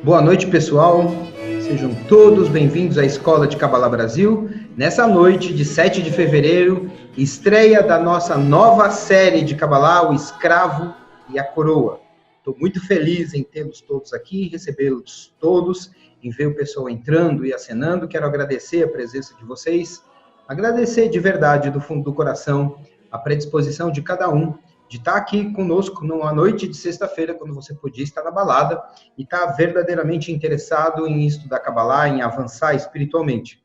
Boa noite, pessoal. Sejam todos bem-vindos à Escola de Kabbalah Brasil. Nessa noite de 7 de fevereiro, estreia da nossa nova série de Kabbalah, o Escravo e a Coroa. Estou muito feliz em tê-los todos aqui, recebê-los todos, em ver o pessoal entrando e acenando. Quero agradecer a presença de vocês, agradecer de verdade, do fundo do coração, a predisposição de cada um de estar aqui conosco numa noite de sexta-feira, quando você podia estar na balada e estar verdadeiramente interessado em estudar Kabbalah, em avançar espiritualmente.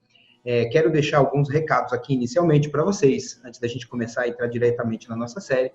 Quero deixar alguns recados aqui inicialmente para vocês, antes da gente começar a entrar diretamente na nossa série,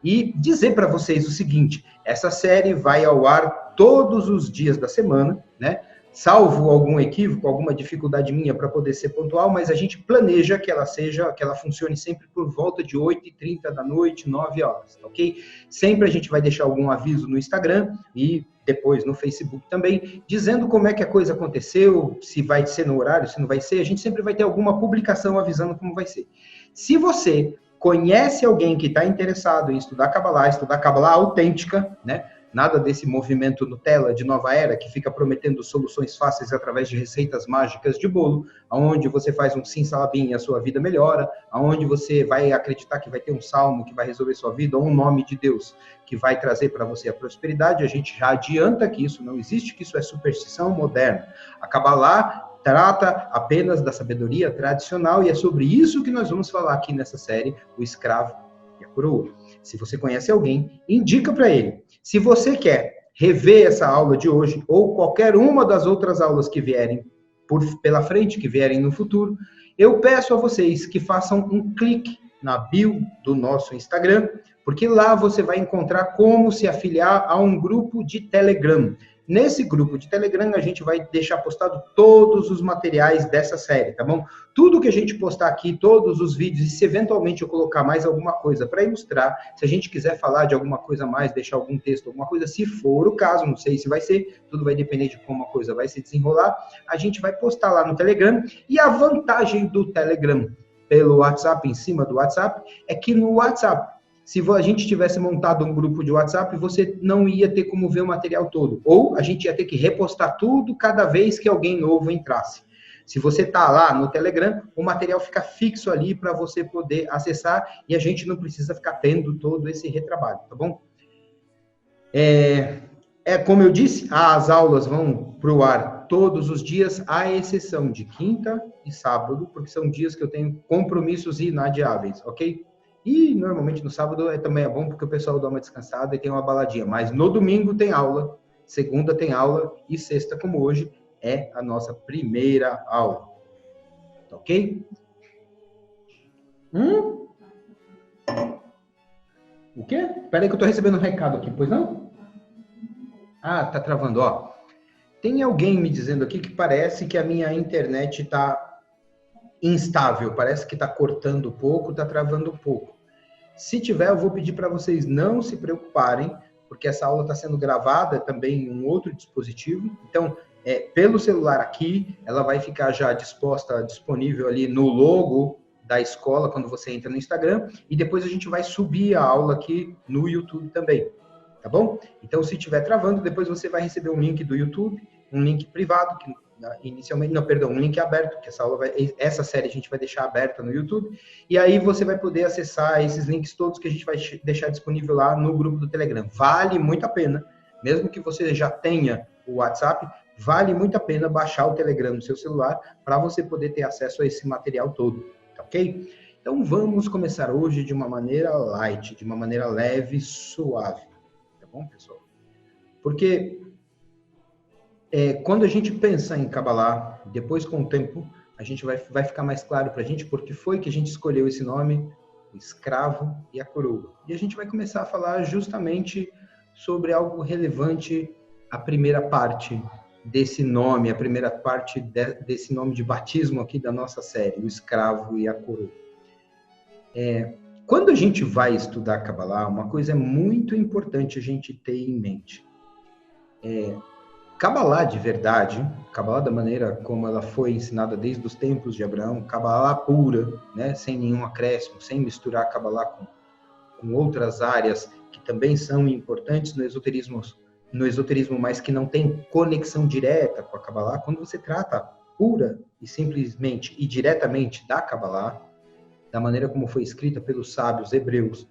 e dizer para vocês o seguinte: essa série vai ao ar todos os dias da semana, né? Salvo algum equívoco, alguma dificuldade minha para poder ser pontual, mas a gente planeja que ela funcione sempre por volta de 8h30 da noite, 9 horas, ok? Sempre a gente vai deixar algum aviso no Instagram e depois no Facebook também, dizendo como é que a coisa aconteceu, se vai ser no horário, se não vai ser, a gente sempre vai ter alguma publicação avisando como vai ser. Se você conhece alguém que está interessado em estudar Kabbalah autêntica, né? Nada desse movimento Nutella de nova era, que fica prometendo soluções fáceis através de receitas mágicas de bolo, onde você faz um sim-salabim e a sua vida melhora, onde você vai acreditar que vai ter um salmo que vai resolver sua vida, ou um nome de Deus que vai trazer para você a prosperidade. A gente já adianta que isso não existe, que isso é superstição moderna. A Kabbalah trata apenas da sabedoria tradicional, e é sobre isso que nós vamos falar aqui nessa série, o Escravo e a Coroa. Se você conhece alguém, indica para ele. Se você quer rever essa aula de hoje, ou qualquer uma das outras aulas que vierem pela frente, que vierem no futuro, eu peço a vocês que façam um clique na bio do nosso Instagram, porque lá você vai encontrar como se afiliar a um grupo de Telegram. Nesse grupo de Telegram, a gente vai deixar postado todos os materiais dessa série, tá bom? Tudo que a gente postar aqui, todos os vídeos, e se eventualmente eu colocar mais alguma coisa para ilustrar, se a gente quiser falar de alguma coisa a mais, deixar algum texto, alguma coisa, se for o caso, não sei se vai ser, tudo vai depender de como a coisa vai se desenrolar, a gente vai postar lá no Telegram. E a vantagem do Telegram pelo WhatsApp, em cima do WhatsApp, é que no WhatsApp, se a gente tivesse montado um grupo de WhatsApp, você não ia ter como ver o material todo. Ou a gente ia ter que repostar tudo cada vez que alguém novo entrasse. Se você está lá no Telegram, o material fica fixo ali para você poder acessar, e a gente não precisa ficar tendo todo esse retrabalho, tá bom? Como eu disse, as aulas vão para o ar todos os dias, à exceção de quinta e sábado, porque são dias que eu tenho compromissos inadiáveis, ok? E normalmente no sábado também é bom, porque o pessoal dá uma descansada e tem uma baladinha. Mas no domingo tem aula, segunda tem aula, e sexta, como hoje, é a nossa primeira aula. Tá ok? O quê? Espera aí que eu tô recebendo um recado aqui, pois não? Ah, tá travando, ó. Tem alguém me dizendo aqui que parece que a minha internet tá instável, parece que tá cortando um pouco, tá travando um pouco. Se tiver, eu vou pedir para vocês não se preocuparem, porque essa aula está sendo gravada também em um outro dispositivo. Então, pelo celular aqui, ela vai ficar já disponível ali no logo da escola, quando você entra no Instagram, e depois a gente vai subir a aula aqui no YouTube também, tá bom? Então, se estiver travando, depois você vai receber um link do YouTube, um link privado, que inicialmente, um link aberto, que essa série a gente vai deixar aberta no YouTube, e aí você vai poder acessar esses links todos que a gente vai deixar disponível lá no grupo do Telegram. Vale muito a pena, mesmo que você já tenha o WhatsApp, vale muito a pena baixar o Telegram no seu celular para você poder ter acesso a esse material todo, tá ok? Então vamos começar hoje de uma maneira light, de uma maneira leve, suave, tá bom, pessoal? Porque quando a gente pensa em Kabbalah, depois com o tempo, a gente vai ficar mais claro para a gente porque foi que a gente escolheu esse nome, o Escravo e a Coroa. E a gente vai começar a falar justamente sobre algo relevante, a primeira parte desse nome, a primeira parte desse nome de batismo aqui da nossa série, o Escravo e a Coroa. Quando a gente vai estudar Kabbalah, uma coisa é muito importante a gente ter em mente. Kabbalah de verdade, Kabbalah da maneira como ela foi ensinada desde os tempos de Abraão, Kabbalah pura, né, sem nenhum acréscimo, sem misturar Kabbalah com outras áreas que também são importantes no esoterismo no esoterismo, mas que não tem conexão direta com a Kabbalah, quando você trata pura e simplesmente e diretamente da Kabbalah, da maneira como foi escrita pelos sábios hebreus,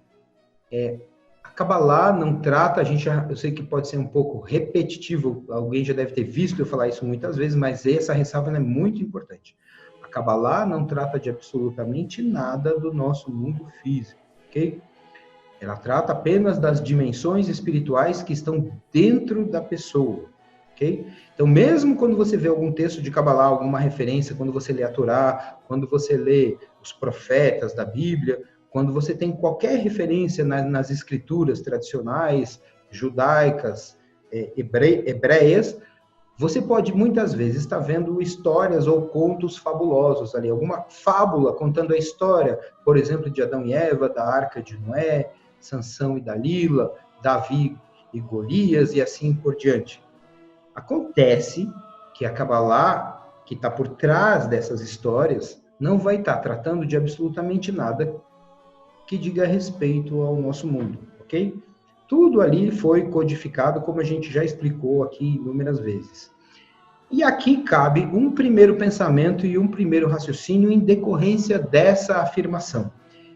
a Kabbalah não trata, eu sei que pode ser um pouco repetitivo, alguém já deve ter visto eu falar isso muitas vezes, mas essa ressalva é muito importante. A Kabbalah não trata de absolutamente nada do nosso mundo físico, ok? Ela trata apenas das dimensões espirituais que estão dentro da pessoa, ok? Então, mesmo quando você vê algum texto de Kabbalah, alguma referência, quando você lê a Torá, quando você lê os profetas da Bíblia, quando você tem qualquer referência nas escrituras tradicionais, judaicas, hebreias, você pode muitas vezes estar vendo histórias ou contos fabulosos ali, alguma fábula contando a história, por exemplo, de Adão e Eva, da Arca de Noé, Sansão e Dalila, Davi e Golias e assim por diante. Acontece que a Kabbalah, que está por trás dessas histórias, não vai estar tratando de absolutamente nada que diga respeito ao nosso mundo, ok? Tudo ali foi codificado, como a gente já explicou aqui inúmeras vezes. E aqui cabe um primeiro pensamento e um primeiro raciocínio em decorrência dessa afirmação.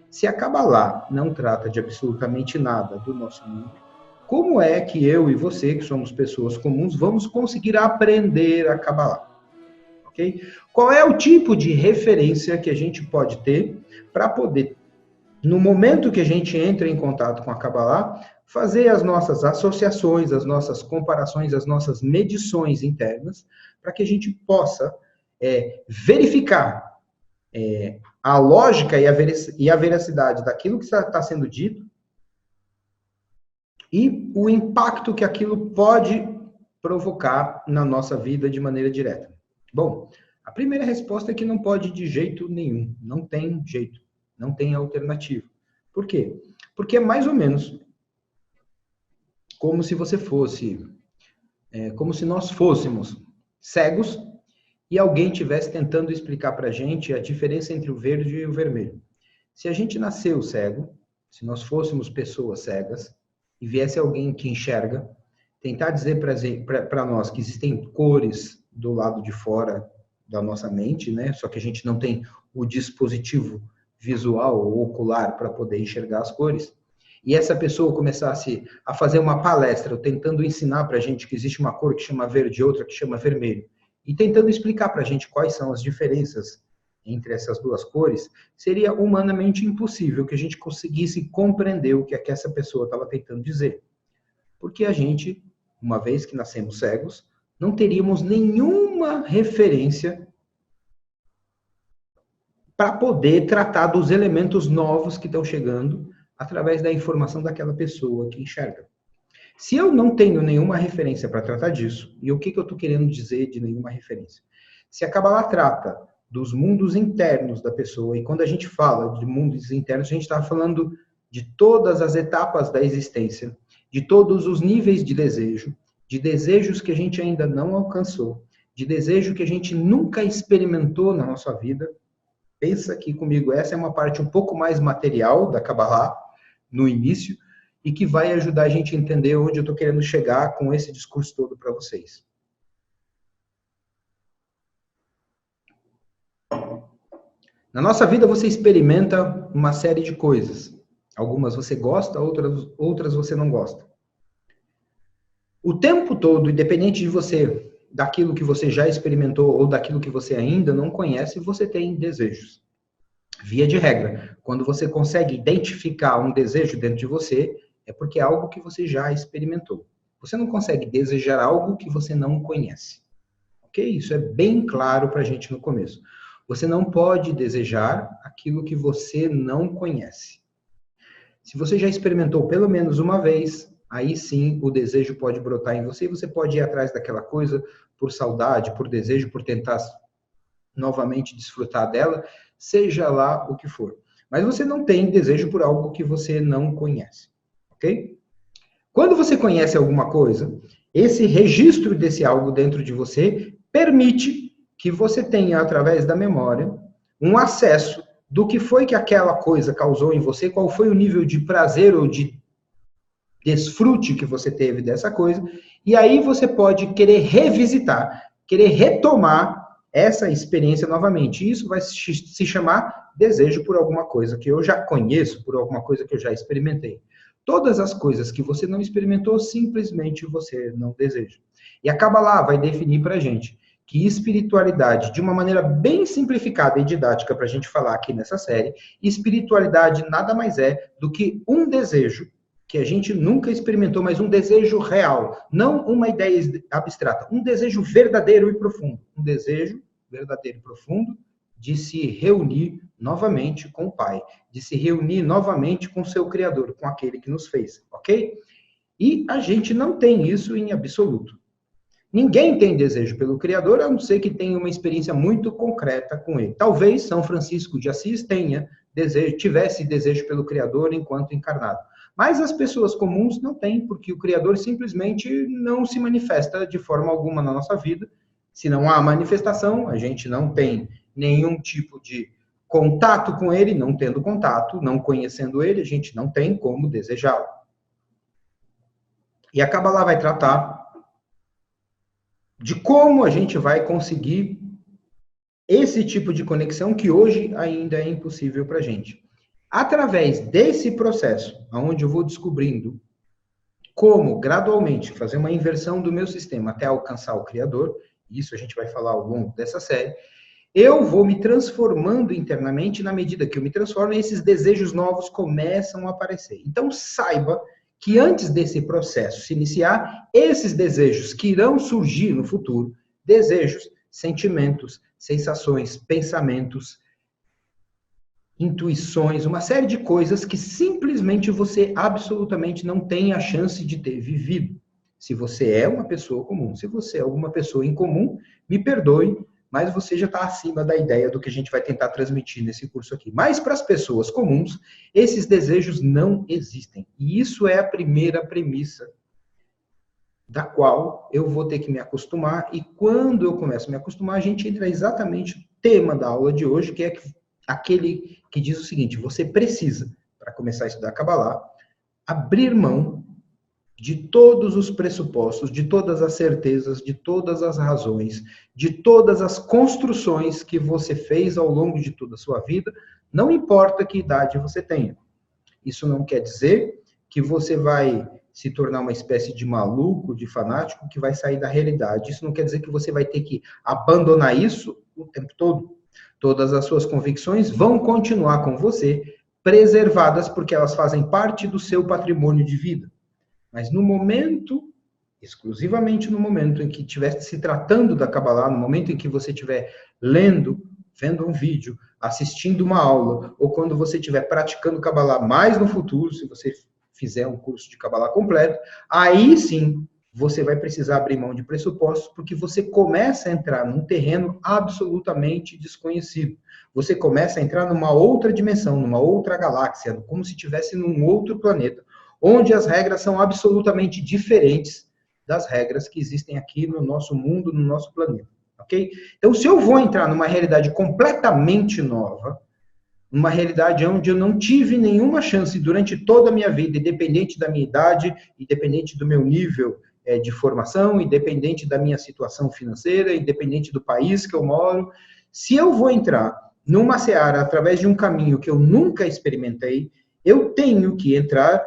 Se a Kabbalah não trata de absolutamente nada do nosso mundo, como é que eu e você, que somos pessoas comuns, vamos conseguir aprender a Kabbalah? Okay? Qual é o tipo de referência que a gente pode ter para poder, no momento que a gente entra em contato com a Kabbalah, fazer as nossas associações, as nossas comparações, as nossas medições internas, para que a gente possa verificar a lógica e a veracidade daquilo que está sendo dito e o impacto que aquilo pode provocar na nossa vida de maneira direta. Bom, a primeira resposta é que não pode de jeito nenhum, não tem jeito, não tem alternativa. Por quê? Porque é mais ou menos como se você fosse, como se nós fôssemos cegos e alguém estivesse tentando explicar para a gente a diferença entre o verde e o vermelho. Se a gente nasceu cego, se nós fôssemos pessoas cegas, e viesse alguém que enxerga, tentar dizer para nós que existem cores do lado de fora da nossa mente, né? Só que a gente não tem o dispositivo visual ou ocular para poder enxergar as cores, e essa pessoa começasse a fazer uma palestra tentando ensinar para a gente que existe uma cor que chama verde e outra que chama vermelho, e tentando explicar para a gente quais são as diferenças entre essas duas cores, seria humanamente impossível que a gente conseguisse compreender o que é que essa pessoa estava tentando dizer. Porque a gente, uma vez que nascemos cegos, não teríamos nenhuma referência para poder tratar dos elementos novos que estão chegando através da informação daquela pessoa que enxerga. Se eu não tenho nenhuma referência para tratar disso, e o que eu estou querendo dizer de nenhuma referência? Se a Kabbalah trata dos mundos internos da pessoa, e quando a gente fala de mundos internos, a gente está falando de todas as etapas da existência, de todos os níveis de desejo, de desejos que a gente ainda não alcançou, de desejo que a gente nunca experimentou na nossa vida. Pensa aqui comigo, essa é uma parte um pouco mais material da Kabbalah, no início, e que vai ajudar a gente a entender onde eu estou querendo chegar com esse discurso todo para vocês. Na nossa vida você experimenta uma série de coisas. Algumas você gosta, outras você não gosta. O tempo todo, independente de você, daquilo que você já experimentou ou daquilo que você ainda não conhece, você tem desejos. Via de regra, quando você consegue identificar um desejo dentro de você, é porque é algo que você já experimentou. Você não consegue desejar algo que você não conhece. Ok? Isso é bem claro para a gente no começo. Você não pode desejar aquilo que você não conhece. Se você já experimentou pelo menos uma vez, aí sim o desejo pode brotar em você e você pode ir atrás daquela coisa por saudade, por desejo, por tentar novamente desfrutar dela, seja lá o que for. Mas você não tem desejo por algo que você não conhece. Ok? Quando você conhece alguma coisa, esse registro desse algo dentro de você permite que você tenha, através da memória, um acesso do que foi que aquela coisa causou em você, qual foi o nível de prazer ou de desfrute que você teve dessa coisa, e aí você pode querer revisitar, querer retomar essa experiência novamente. Isso vai se chamar desejo por alguma coisa que eu já conheço, por alguma coisa que eu já experimentei. Todas as coisas que você não experimentou, simplesmente você não deseja. E a Kabbalah vai definir para a gente que espiritualidade, de uma maneira bem simplificada e didática para a gente falar aqui nessa série, espiritualidade nada mais é do que um desejo que a gente nunca experimentou, mas um desejo real, não uma ideia abstrata, um desejo verdadeiro e profundo, um desejo verdadeiro e profundo de se reunir novamente com o Pai, de se reunir novamente com o seu Criador, com aquele que nos fez, ok? E a gente não tem isso em absoluto. Ninguém tem desejo pelo Criador, a não ser que tenha uma experiência muito concreta com ele. Talvez São Francisco de Assis tivesse desejo pelo Criador enquanto encarnado. Mas as pessoas comuns não têm, porque o Criador simplesmente não se manifesta de forma alguma na nossa vida. Se não há manifestação, a gente não tem nenhum tipo de contato com ele, não tendo contato, não conhecendo ele, a gente não tem como desejá-lo. E a Kabbalah vai tratar de como a gente vai conseguir esse tipo de conexão que hoje ainda é impossível para a gente. Através desse processo, onde eu vou descobrindo como, gradualmente, fazer uma inversão do meu sistema até alcançar o Criador, isso a gente vai falar ao longo dessa série, eu vou me transformando internamente, na medida que eu me transformo, esses desejos novos começam a aparecer. Então, saiba que antes desse processo se iniciar, esses desejos que irão surgir no futuro, desejos, sentimentos, sensações, pensamentos, intuições, uma série de coisas que simplesmente você absolutamente não tem a chance de ter vivido. Se você é uma pessoa comum, se você é alguma pessoa incomum, me perdoe, mas você já está acima da ideia do que a gente vai tentar transmitir nesse curso aqui. Mas para as pessoas comuns, esses desejos não existem. E isso é a primeira premissa da qual eu vou ter que me acostumar. E quando eu começo a me acostumar, a gente entra exatamente no tema da aula de hoje, que é aquele que diz o seguinte: você precisa, para começar a estudar Kabbalah, abrir mão de todos os pressupostos, de todas as certezas, de todas as razões, de todas as construções que você fez ao longo de toda a sua vida, não importa que idade você tenha. Isso não quer dizer que você vai se tornar uma espécie de maluco, de fanático, que vai sair da realidade. Isso não quer dizer que você vai ter que abandonar isso o tempo todo. Todas as suas convicções vão continuar com você, preservadas, porque elas fazem parte do seu patrimônio de vida. Mas no momento, exclusivamente no momento em que estiver se tratando da Kabbalah, no momento em que você estiver lendo, vendo um vídeo, assistindo uma aula, ou quando você estiver praticando Kabbalah mais no futuro, se você fizer um curso de Kabbalah completo, aí sim você vai precisar abrir mão de pressupostos, porque você começa a entrar num terreno absolutamente desconhecido. Você começa a entrar numa outra dimensão, numa outra galáxia, como se estivesse num outro planeta, onde as regras são absolutamente diferentes das regras que existem aqui no nosso mundo, no nosso planeta, ok? Então, se eu vou entrar numa realidade completamente nova, numa realidade onde eu não tive nenhuma chance durante toda a minha vida, independente da minha idade, independente do meu nível de formação, independente da minha situação financeira, independente do país que eu moro, se eu vou entrar numa seara através de um caminho que eu nunca experimentei, eu tenho que entrar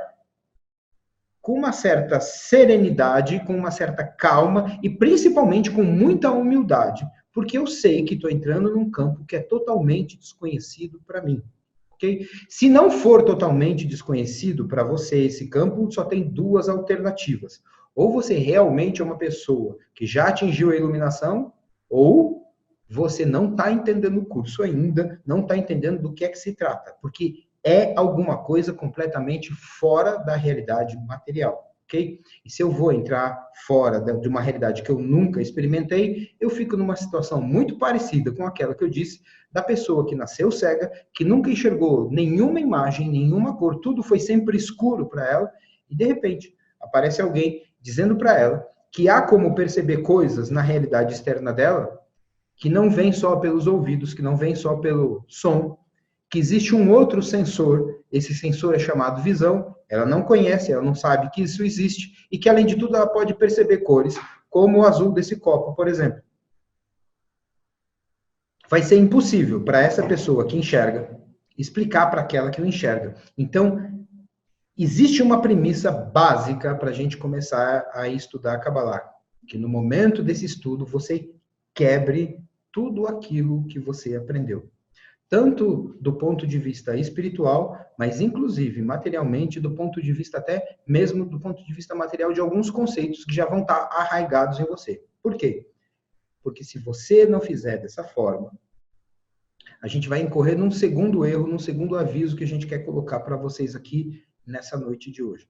com uma certa serenidade, com uma certa calma e principalmente com muita humildade, porque eu sei que estou entrando num campo que é totalmente desconhecido para mim, ok? Se não for totalmente desconhecido para você esse campo, só tem duas alternativas. Ou você realmente é uma pessoa que já atingiu a iluminação, ou você não está entendendo o curso ainda, não está entendendo do que é que se trata, porque é alguma coisa completamente fora da realidade material, ok? E se eu vou entrar fora de uma realidade que eu nunca experimentei, eu fico numa situação muito parecida com aquela que eu disse, da pessoa que nasceu cega, que nunca enxergou nenhuma imagem, nenhuma cor, tudo foi sempre escuro para ela, e de repente aparece alguém dizendo para ela que há como perceber coisas na realidade externa dela, que não vem só pelos ouvidos, que não vem só pelo som, que existe um outro sensor, esse sensor é chamado visão, ela não conhece, ela não sabe que isso existe, e que além de tudo ela pode perceber cores, como o azul desse copo, por exemplo. Vai ser impossível para essa pessoa que enxerga explicar para aquela que não enxerga. Então, existe uma premissa básica para a gente começar a estudar Kabbalah, que no momento desse estudo você quebre tudo aquilo que você aprendeu. Tanto do ponto de vista espiritual, mas inclusive materialmente, do ponto de vista até mesmo do ponto de vista material de alguns conceitos que já vão estar arraigados em você. Por quê? Porque se você não fizer dessa forma, a gente vai incorrer num segundo erro, num segundo aviso que a gente quer colocar para vocês aqui nessa noite de hoje.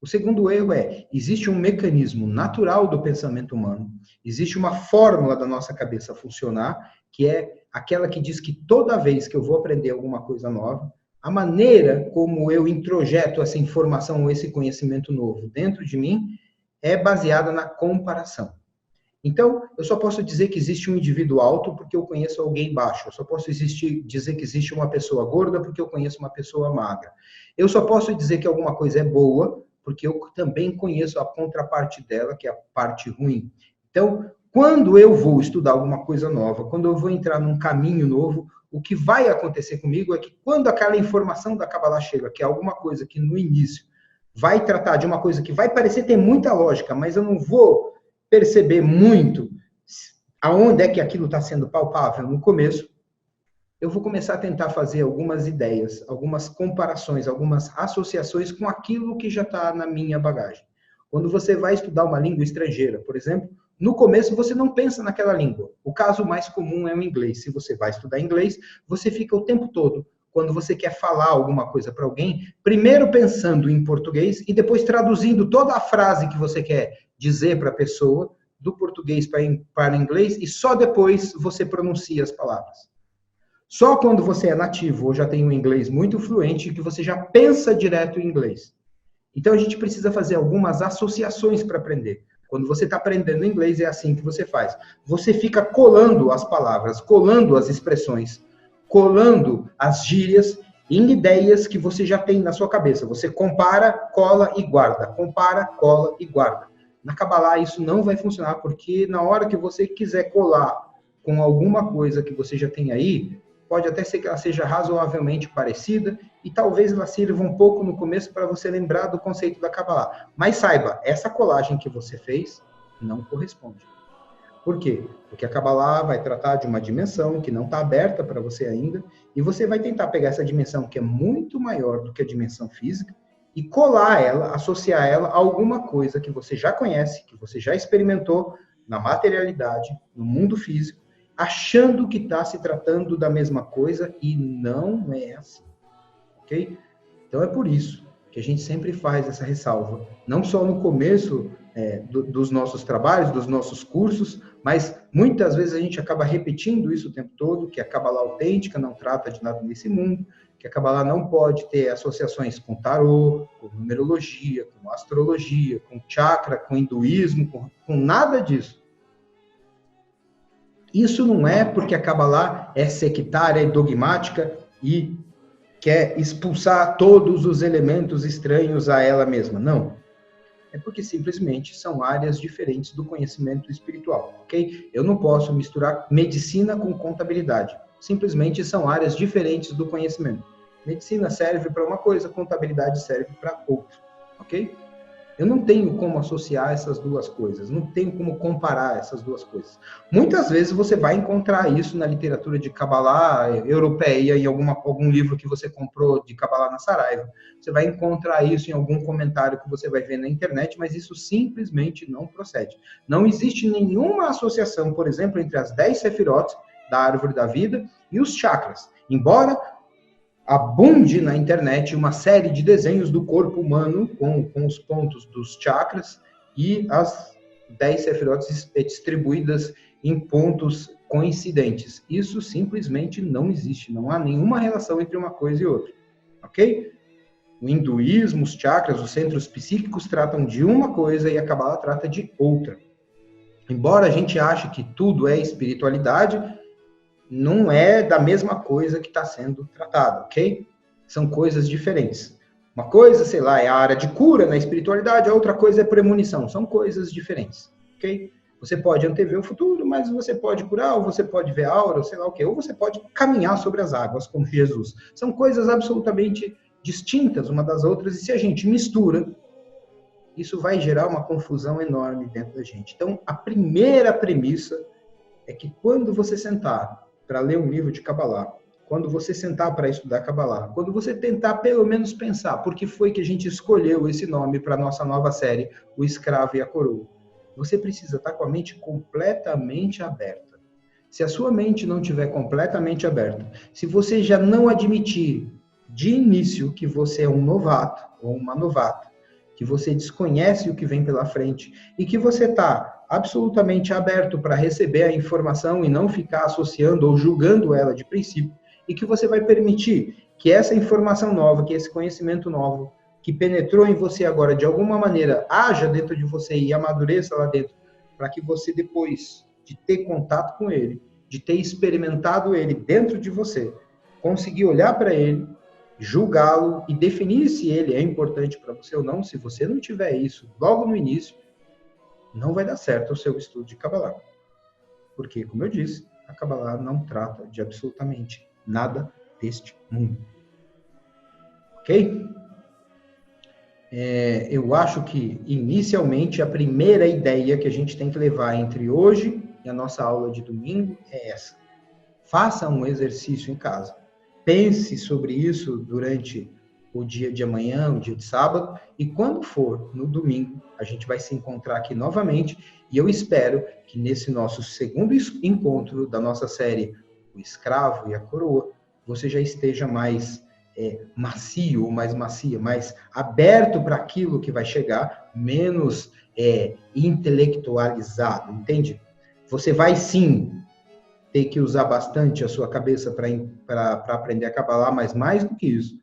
O segundo erro é, existe um mecanismo natural do pensamento humano, existe uma fórmula da nossa cabeça funcionar, que é aquela que diz que toda vez que eu vou aprender alguma coisa nova, a maneira como eu introjeto essa informação ou esse conhecimento novo dentro de mim é baseada na comparação. Então, eu só posso dizer que existe um indivíduo alto porque eu conheço alguém baixo. Eu só posso dizer que existe uma pessoa gorda porque eu conheço uma pessoa magra. Eu só posso dizer que alguma coisa é boa porque eu também conheço a contraparte dela, que é a parte ruim. Então, quando eu vou estudar alguma coisa nova, quando eu vou entrar num caminho novo, o que vai acontecer comigo é que quando aquela informação da Kabbalah chega, que é alguma coisa que no início vai tratar de uma coisa que vai parecer ter muita lógica, mas eu não vou perceber muito aonde é que aquilo está sendo palpável no começo, eu vou começar a tentar fazer algumas ideias, algumas comparações, algumas associações com aquilo que já está na minha bagagem. Quando você vai estudar uma língua estrangeira, por exemplo, no começo você não pensa naquela língua. O caso mais comum é o inglês. Se você vai estudar inglês, você fica o tempo todo, quando você quer falar alguma coisa para alguém, primeiro pensando em português e depois traduzindo toda a frase que você quer dizer para a pessoa, do português para o inglês, e só depois você pronuncia as palavras. Só quando você é nativo ou já tem um inglês muito fluente que você já pensa direto em inglês. Então a gente precisa fazer algumas associações para aprender. Quando você está aprendendo inglês, é assim que você faz. Você fica colando as palavras, colando as expressões, colando as gírias em ideias que você já tem na sua cabeça. Você compara, cola e guarda. Compara, cola e guarda. Na Kabbalah isso não vai funcionar, porque na hora que você quiser colar com alguma coisa que você já tem aí, pode até ser que ela seja razoavelmente parecida e talvez ela sirva um pouco no começo para você lembrar do conceito da Kabbalah. Mas saiba, essa colagem que você fez não corresponde. Por quê? Porque a Kabbalah vai tratar de uma dimensão que não está aberta para você ainda e você vai tentar pegar essa dimensão que é muito maior do que a dimensão física e colar ela, associar ela a alguma coisa que você já conhece, que você já experimentou na materialidade, no mundo físico, achando que está se tratando da mesma coisa e não é assim, ok? Então é por isso que a gente sempre faz essa ressalva, não só no começo dos nossos trabalhos, dos nossos cursos, mas muitas vezes a gente acaba repetindo isso o tempo todo, que a Kabbalah autêntica não trata de nada nesse mundo, que a Kabbalah não pode ter associações com tarô, com numerologia, com astrologia, com chakra, com hinduísmo, com nada disso. Isso não é porque a Kabbalah é sectária e dogmática e quer expulsar todos os elementos estranhos a ela mesma. Não. É porque simplesmente são áreas diferentes do conhecimento espiritual, ok? Eu não posso misturar medicina com contabilidade. Simplesmente são áreas diferentes do conhecimento. Medicina serve para uma coisa, contabilidade serve para outra, ok? Eu não tenho como associar essas duas coisas, não tenho como comparar essas duas coisas. Muitas vezes você vai encontrar isso na literatura de Kabbalah europeia, em algum livro que você comprou de Kabbalah na Saraiva. Você vai encontrar isso em algum comentário que você vai ver na internet, mas isso simplesmente não procede. Não existe nenhuma associação, por exemplo, entre as 10 sefirot da árvore da vida e os chakras. Embora abunde na internet uma série de desenhos do corpo humano com os pontos dos chakras e as 10 sefirot distribuídas em pontos coincidentes. Isso simplesmente não existe, não há nenhuma relação entre uma coisa e outra, ok? O hinduísmo, os chakras, os centros psíquicos tratam de uma coisa e a Kabbalah trata de outra. Embora a gente ache que tudo é espiritualidade, não é da mesma coisa que está sendo tratada, ok? São coisas diferentes. Uma coisa, sei lá, é a área de cura na espiritualidade, a outra coisa é premonição. São coisas diferentes, ok? Você pode antever o futuro, mas você pode curar, ou você pode ver a aura, ou sei lá o quê. Ou você pode caminhar sobre as águas, como Jesus. São coisas absolutamente distintas uma das outras, e se a gente mistura, isso vai gerar uma confusão enorme dentro da gente. Então, a primeira premissa é que quando você sentar para ler um livro de Kabbalah, quando você sentar para estudar Kabbalah, quando você tentar pelo menos pensar por que foi que a gente escolheu esse nome para a nossa nova série, O Escravo e a Coroa, você precisa estar com a mente completamente aberta. Se a sua mente não estiver completamente aberta, se você já não admitir de início que você é um novato ou uma novata, que você desconhece o que vem pela frente e que você está absolutamente aberto para receber a informação e não ficar associando ou julgando ela de princípio, e que você vai permitir que essa informação nova, que esse conhecimento novo, que penetrou em você agora, de alguma maneira, haja dentro de você e amadureça lá dentro, para que você, depois de ter contato com ele, de ter experimentado ele dentro de você, conseguir olhar para ele, julgá-lo e definir se ele é importante para você ou não. Se você não tiver isso logo no início, não vai dar certo o seu estudo de Kabbalah. Porque, como eu disse, a Kabbalah não trata de absolutamente nada deste mundo. Ok? Eu acho que, inicialmente, a primeira ideia que a gente tem que levar entre hoje e a nossa aula de domingo é essa. Faça um exercício em casa. Pense sobre isso durante o dia de amanhã, o dia de sábado, e quando for no domingo, a gente vai se encontrar aqui novamente, e eu espero que nesse nosso segundo encontro da nossa série O Escravo e a Coroa, você já esteja mais macio ou mais macia, mais aberto para aquilo que vai chegar, menos intelectualizado, entende? Você vai sim ter que usar bastante a sua cabeça para aprender a Kabbalah, mas mais do que isso,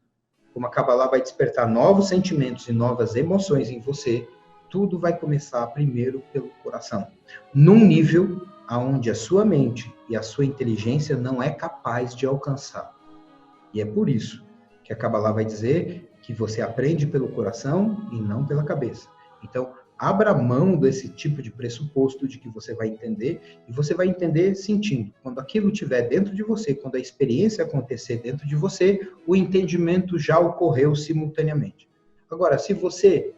como a Kabbalah vai despertar novos sentimentos e novas emoções em você, tudo vai começar primeiro pelo coração. Num nível aonde a sua mente e a sua inteligência não é capaz de alcançar. E é por isso que a Kabbalah vai dizer que você aprende pelo coração e não pela cabeça. Então, abra mão desse tipo de pressuposto de que você vai entender, e você vai entender sentindo. Quando aquilo estiver dentro de você, quando a experiência acontecer dentro de você, o entendimento já ocorreu simultaneamente. Agora, se você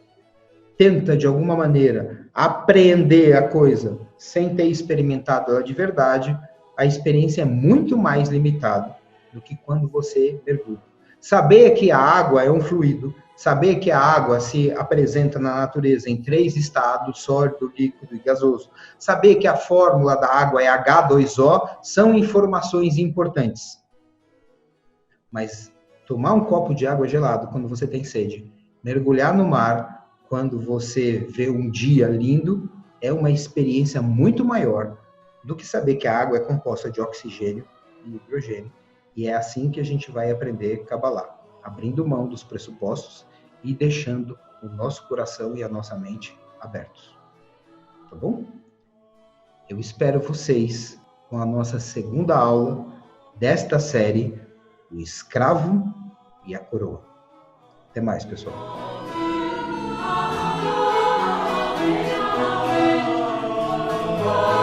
tenta, de alguma maneira, apreender a coisa sem ter experimentado ela de verdade, a experiência é muito mais limitada do que quando você mergulha. Saber que a água é um fluido, saber que a água se apresenta na natureza em 3 estados, sólido, líquido e gasoso, saber que a fórmula da água é H2O, são informações importantes. Mas tomar um copo de água gelado quando você tem sede, mergulhar no mar quando você vê um dia lindo, é uma experiência muito maior do que saber que a água é composta de oxigênio e hidrogênio. E é assim que a gente vai aprender Kabbalah, abrindo mão dos pressupostos e deixando o nosso coração e a nossa mente abertos. Tá bom? Eu espero vocês com a nossa segunda aula desta série, O Escravo e a Coroa. Até mais, pessoal. Oh